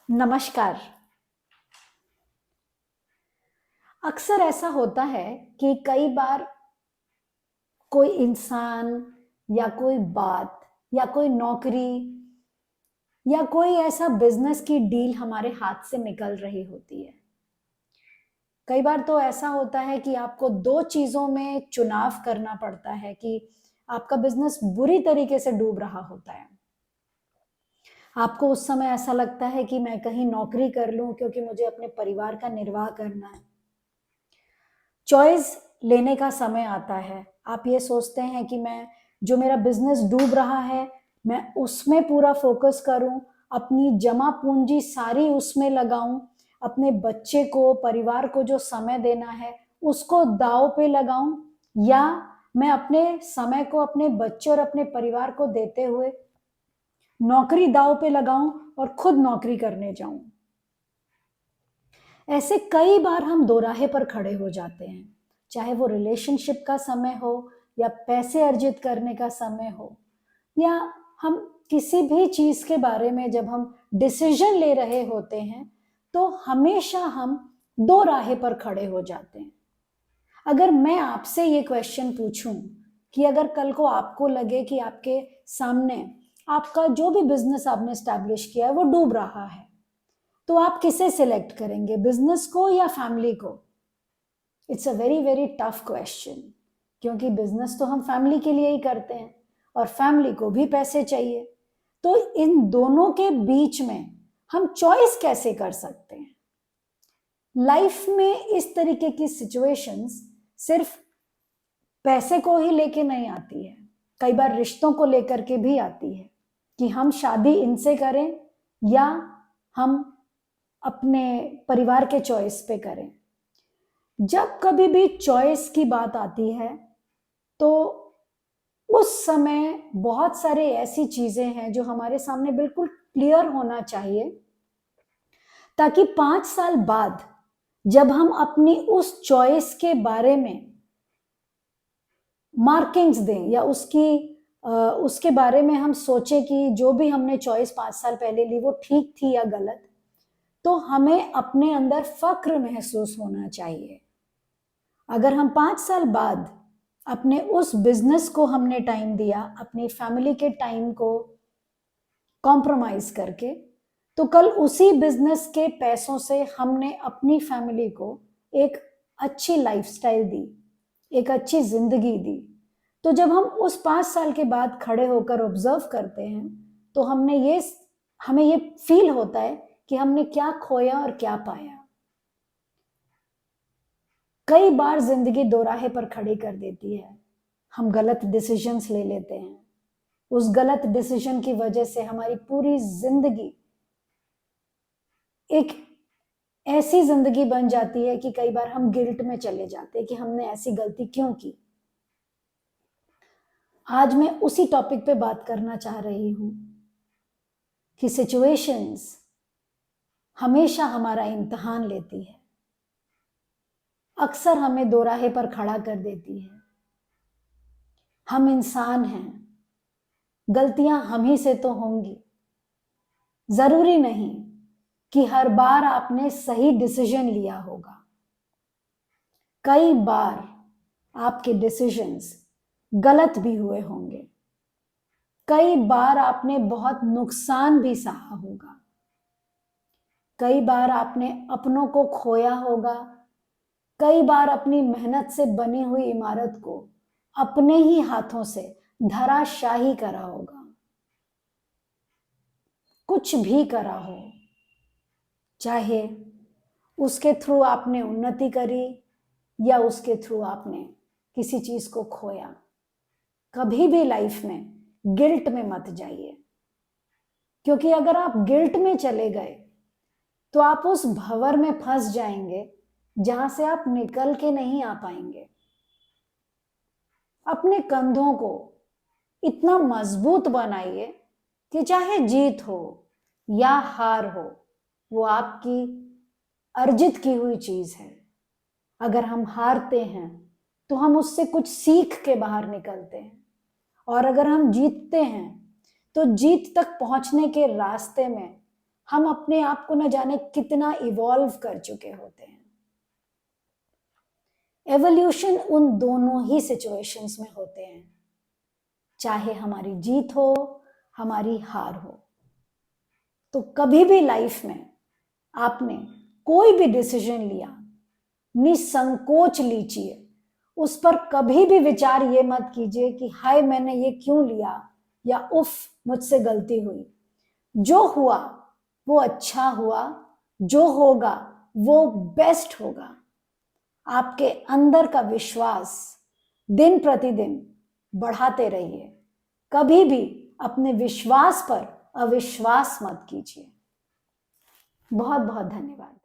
नमस्कार। अक्सर ऐसा होता है कि कई बार कोई इंसान या कोई बात या कोई नौकरी या कोई ऐसा बिजनेस की डील हमारे हाथ से निकल रही होती है। कई बार तो ऐसा होता है कि आपको दो चीजों में चुनाव करना पड़ता है कि आपका बिजनेस बुरी तरीके से डूब रहा होता है। आपको उस समय ऐसा लगता है कि मैं कहीं नौकरी कर लूं क्योंकि मुझे अपने परिवार का निर्वाह करना है। चॉइस लेने का समय आता है। आप ये सोचते हैं कि मैं जो मेरा बिजनेस डूब रहा है मैं उसमें पूरा फोकस करूं, अपनी जमा पूंजी सारी उसमें लगाऊं, अपने बच्चे को परिवार को जो समय देना है उसको दांव पे लगाऊं, या मैं अपने समय को अपने बच्चे और अपने परिवार को देते हुए नौकरी दांव पे लगाऊं और खुद नौकरी करने जाऊं। ऐसे कई बार हम दोराहे पर खड़े हो जाते हैं, चाहे वो रिलेशनशिप का समय हो या पैसे अर्जित करने का समय हो, या हम किसी भी चीज के बारे में जब हम डिसीजन ले रहे होते हैं तो हमेशा हम दो राहे पर खड़े हो जाते हैं। अगर मैं आपसे ये क्वेश्चन पूछूं कि अगर कल को आपको लगे कि आपके सामने आपका जो भी बिजनेस आपने स्टैब्लिश किया है वो डूब रहा है, तो आप किसे सिलेक्ट करेंगे, बिजनेस को या फैमिली को? It's a very very tough question, क्योंकि बिजनेस तो हम फैमिली के लिए ही करते हैं और फैमिली को भी पैसे चाहिए। तो इन दोनों के बीच में हम चॉइस कैसे कर सकते हैं? लाइफ में इस तरीके की सिचुएशंस सिर्फ पैसे को ही लेके नहीं आती है, कई बार रिश्तों को लेकर के भी आती है कि हम शादी इनसे करें या हम अपने परिवार के चॉइस पे करें। जब कभी भी चॉइस की बात आती है तो उस समय बहुत सारे ऐसी चीजें हैं जो हमारे सामने बिल्कुल क्लियर होना चाहिए, ताकि 5 साल बाद जब हम अपनी उस चॉइस के बारे में मार्किंग्स दें या उसके बारे में हम सोचें कि जो भी हमने चॉइस 5 साल पहले ली वो ठीक थी या गलत, तो हमें अपने अंदर फक्र महसूस होना चाहिए। अगर हम 5 साल बाद अपने उस बिजनेस को हमने टाइम दिया, अपनी फैमिली के टाइम को कॉम्प्रोमाइज करके, तो कल उसी बिजनेस के पैसों से हमने अपनी फैमिली को एक अच्छी लाइफस्टाइल दी, एक अच्छी जिंदगी दी। तो जब हम उस 5 साल के बाद खड़े होकर ऑब्जर्व करते हैं तो हमें ये फील होता है कि हमने क्या खोया और क्या पाया। कई बार जिंदगी दोराहे पर खड़ी कर देती है, हम गलत डिसीजंस ले लेते हैं, उस गलत डिसीजन की वजह से हमारी पूरी जिंदगी एक ऐसी जिंदगी बन जाती है कि कई बार हम गिल्ट में चले जाते हैं कि हमने ऐसी गलती क्यों की। आज मैं उसी टॉपिक पे बात करना चाह रही हूं कि सिचुएशंस हमेशा हमारा इम्तिहान लेती है, अक्सर हमें दोराहे पर खड़ा कर देती है। हम इंसान हैं, गलतियां हम ही से तो होंगी। जरूरी नहीं कि हर बार आपने सही डिसीजन लिया होगा। कई बार आपके डिसीजंस गलत भी हुए होंगे, कई बार आपने बहुत नुकसान भी सहा होगा, कई बार आपने अपनों को खोया होगा, कई बार अपनी मेहनत से बनी हुई इमारत को अपने ही हाथों से धराशाही करा होगा। कुछ भी करा हो, चाहे उसके थ्रू आपने उन्नति करी या उसके थ्रू आपने किसी चीज को खोया, कभी भी लाइफ में गिल्ट में मत जाइए, क्योंकि अगर आप गिल्ट में चले गए तो आप उस भंवर में फंस जाएंगे जहां से आप निकल के नहीं आ पाएंगे। अपने कंधों को इतना मजबूत बनाइए कि चाहे जीत हो या हार हो, वो आपकी अर्जित की हुई चीज है। अगर हम हारते हैं तो हम उससे कुछ सीख के बाहर निकलते हैं, और अगर हम जीतते हैं तो जीत तक पहुंचने के रास्ते में हम अपने आप को न जाने कितना इवॉल्व कर चुके होते हैं। एवोल्यूशन उन दोनों ही सिचुएशंस में होते हैं, चाहे हमारी जीत हो, हमारी हार हो। तो कभी भी लाइफ में आपने कोई भी डिसीजन लिया, निसंकोच लीजिए। उस पर कभी भी विचार ये मत कीजिए कि हाय मैंने ये क्यों लिया, या उफ मुझसे गलती हुई। जो हुआ वो अच्छा हुआ, जो होगा वो बेस्ट होगा। आपके अंदर का विश्वास दिन प्रतिदिन बढ़ाते रहिए। कभी भी अपने विश्वास पर अविश्वास मत कीजिए। बहुत बहुत धन्यवाद।